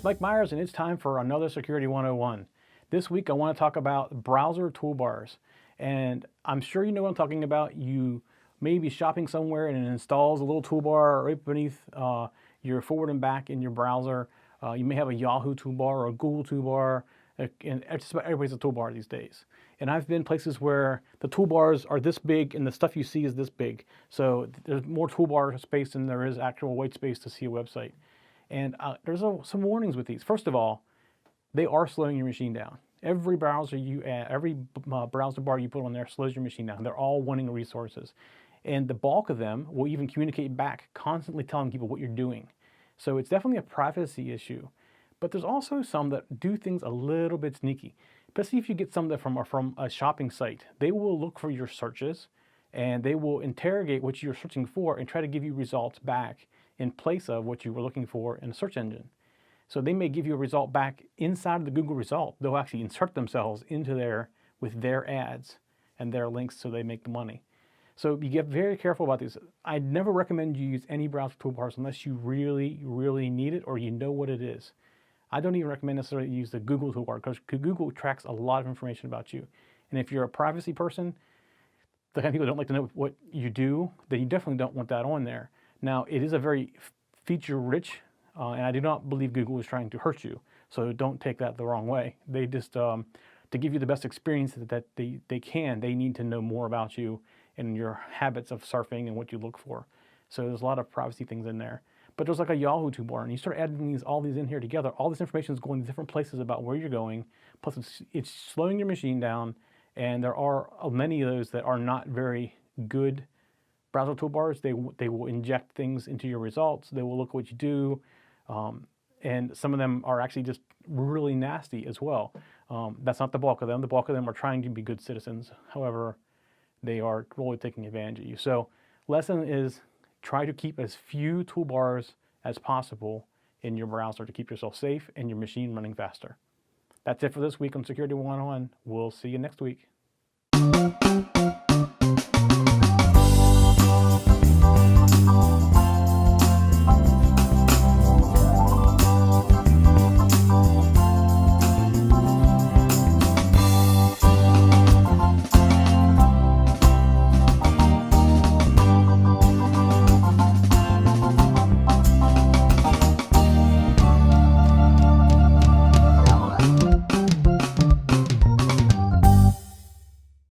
Mike Myers, and it's time for another Security 101. This week I want to talk about browser toolbars. And I'm sure you know what I'm talking about. You may be shopping somewhere and it installs a little toolbar right beneath your forward and back in your browser. You may have a Yahoo toolbar or a Google toolbar, and just about everybody's a toolbar these days. And I've been places where the toolbars are this big and the stuff you see is this big. So there's more toolbar space than there is actual white space to see a website. And there's some warnings with these. First of all, they are slowing your machine down. Every browser you add, every browser bar you put on there slows your machine down. They're all wanting resources. And the bulk of them will even communicate back, constantly telling people what you're doing. So it's definitely a privacy issue. But there's also some that do things a little bit sneaky. Especially if you get some that from a shopping site. They will look for your searches and they will interrogate what you're searching for and try to give you results back in place of what you were looking for in a search engine. So they may give you a result back inside of the Google result. They'll actually insert themselves into there with their ads and their links so they make the money. So you get very careful about these. I never recommend you use any browser toolbars unless you really, really need it or you know what it is. I don't even recommend necessarily use the Google toolbar because Google tracks a lot of information about you. And if you're a privacy person, the kind of people that don't like to know what you do, then you definitely don't want that on there. Now, it is a very feature-rich, and I do not believe Google is trying to hurt you. So don't take that the wrong way. They just, to give you the best experience that they can, they need to know more about you and your habits of surfing and what you look for. So there's a lot of privacy things in there. But there's like a Yahoo toolbar, and you start adding all these in here together. All this information is going to different places about where you're going. Plus, it's slowing your machine down, and there are many of those that are not very good browser toolbars. They will inject things into your results. They will look at what you do, and some of them are actually just really nasty as well. That's not the bulk of them. The bulk of them are trying to be good citizens. However, they are really taking advantage of you. So, lesson is, try to keep as few toolbars as possible in your browser to keep yourself safe and your machine running faster. That's it for this week on Security 101. We'll see you next week.